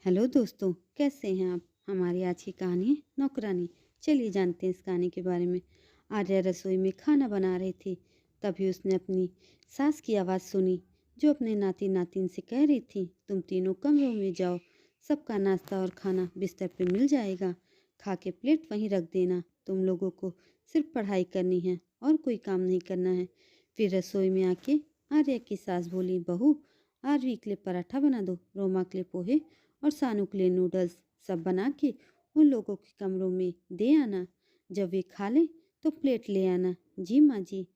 Hello दोस्तों, कैसे हैं आप? हमारी आज की कहानी है नौकरानी। चलिए जानते हैं इस कहानी के बारे में। आर्या रसोई में खाना बना रही थी। तभी उसने अपनी सास की आवाज़ सुनी, जो अपने नाती नातिन से कह रही थी, तुम तीनों कमरों में जाओ, सबका नाश्ता और खाना बिस्तर पे मिल जाएगा। खा के प्लेट वहीं रख देना। तुम लोगों को सिर्फ पढ़ाई करनी है और कोई काम नहीं करना है। फिर रसोई में आके आर्या की सास बोली, बहू आरवी के लिए पराठा बना दो, रोमा के लिए पोहे और सानू के लिए नूडल्स सब बना के उन लोगों के कमरों में दे आना। जब वे खा लें तो प्लेट ले आना। जी माँ जी।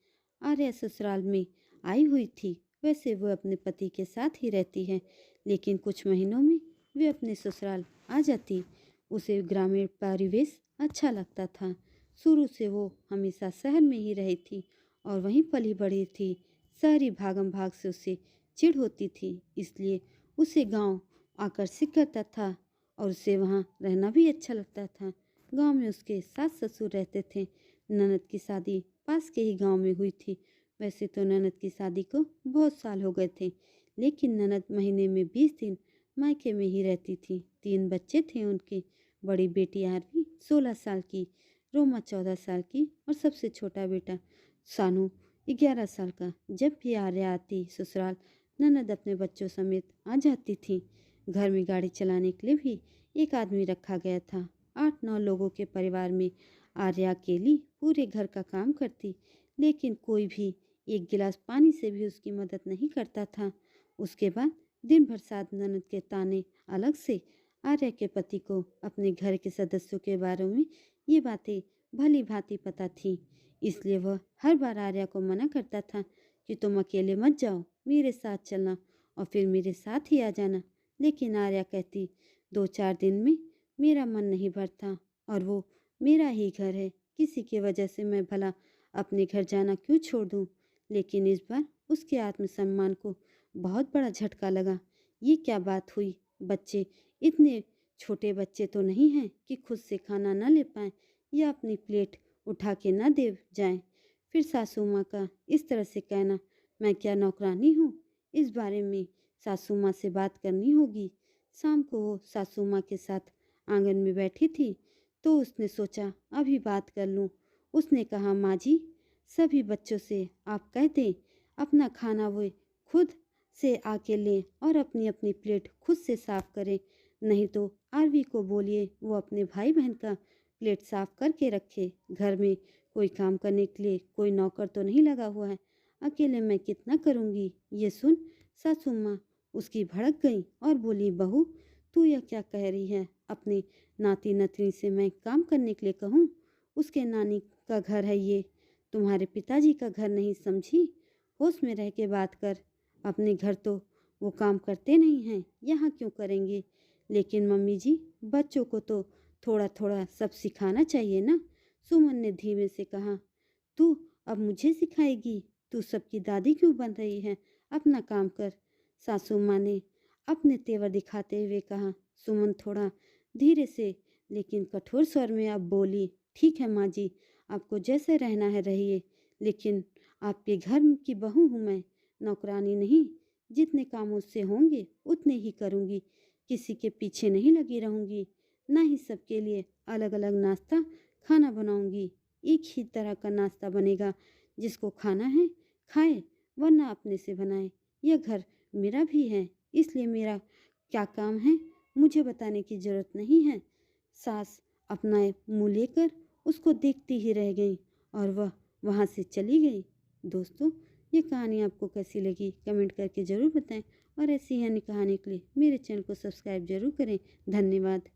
आर्या ससुराल में आई हुई थी। वैसे वो अपने पति के साथ ही रहती है, लेकिन कुछ महीनों में वे अपने ससुराल आ जाती। उसे ग्रामीण परिवेश अच्छा लगता था। शुरू से वो हमेशा शहर में ही रही थी और वहीं पली बढ़ी थी। शहरी भागम भाग से उसे चिढ़ होती थी, इसलिए उसे गांव आकर्षित करता था और उसे वहाँ रहना भी अच्छा लगता था। गांव में उसके सास ससुर रहते थे। ननद की शादी पास के ही गांव में हुई थी। वैसे तो ननद की शादी को बहुत साल हो गए थे, लेकिन ननद महीने में 20 दिन मायके में ही रहती थी। 3 बच्चे थे उनके। बड़ी बेटी आरवी 16 साल की, रोमा 14 साल की और सबसे छोटा बेटा सानू 11 साल का। जब भी आर्या आती ससुराल, ननद अपने बच्चों समेत आ जाती थी। घर में गाड़ी चलाने के लिए भी एक आदमी रखा गया था। 8-9 लोगों के परिवार में आर्या अकेली पूरे घर का काम करती, लेकिन कोई भी एक गिलास पानी से भी उसकी मदद नहीं करता था। उसके बाद दिन भर साथ ननद के ताने अलग से। आर्या के पति को अपने घर के सदस्यों के बारे में ये बातें भली भांति पता थी, इसलिए वह हर बार आर्या को मना करता था कि तुम अकेले मत जाओ, मेरे साथ चलना और फिर मेरे साथ ही आ जाना। लेकिन आर्या कहती, 2-4 दिन में मेरा मन नहीं भरता और वो मेरा ही घर है। किसी की वजह से मैं भला अपने घर जाना क्यों छोड़ दूँ। लेकिन इस बार उसके आत्मसम्मान को बहुत बड़ा झटका लगा। ये क्या बात हुई? बच्चे इतने छोटे बच्चे तो नहीं हैं कि खुद से खाना न ले पाएं या अपनी प्लेट उठा के न दे जाएं। फिर सासू माँ का इस तरह से कहना, मैं क्या नौकरानी हूँ? इस बारे में सासू माँ से बात करनी होगी। शाम को वो सासू माँ के साथ आंगन में बैठी थी, तो उसने सोचा अभी बात कर लूँ। उसने कहा, माँ जी, सभी बच्चों से आप कह दें अपना खाना वो खुद से आके लें और अपनी अपनी प्लेट खुद से साफ करें। नहीं तो आरवी को बोलिए वो अपने भाई बहन का प्लेट साफ करके रखे। घर में कोई काम करने के लिए कोई नौकर तो नहीं लगा हुआ है। अकेले मैं कितना करूँगी। ये सुन सासू माँ उसकी भड़क गई और बोली, बहू तू यह क्या कह रही है? अपने नाती नतनी से मैं काम करने के लिए कहूँ? उसके नानी का घर है ये, तुम्हारे पिताजी का घर नहीं समझी? होश में रह के बात कर। अपने घर तो वो काम करते नहीं हैं, यहाँ क्यों करेंगे? लेकिन मम्मी जी, बच्चों को तो थोड़ा थोड़ा सब सिखाना चाहिए ना। सुमन ने धीमे से कहा, तू अब मुझे सिखाएगी? तू सबकी दादी क्यों बन रही है? अपना काम कर। सासू माँ ने अपने तेवर दिखाते हुए कहा। सुमन थोड़ा धीरे से लेकिन कठोर स्वर में अब बोली, ठीक है माँ जी, आपको जैसे रहना है रहिए, लेकिन आपके घर की बहू हूँ मैं, नौकरानी नहीं। जितने काम मुझसे होंगे उतने ही करूँगी। किसी के पीछे नहीं लगी रहूँगी। ना ही सबके लिए अलग अलग नाश्ता खाना बनाऊँगी। एक ही तरह का नाश्ता बनेगा। जिसको खाना है खाए, वरना अपने से बनाए। यह घर मेरा भी है, इसलिए मेरा क्या काम है मुझे बताने की जरूरत नहीं है। सास अपना मुंह लेकर उसको देखती ही रह गई और वह वहाँ से चली गई। दोस्तों, ये कहानी आपको कैसी लगी कमेंट करके ज़रूर बताएं और ऐसी ही अन्य कहानी के लिए मेरे चैनल को सब्सक्राइब जरूर करें। धन्यवाद।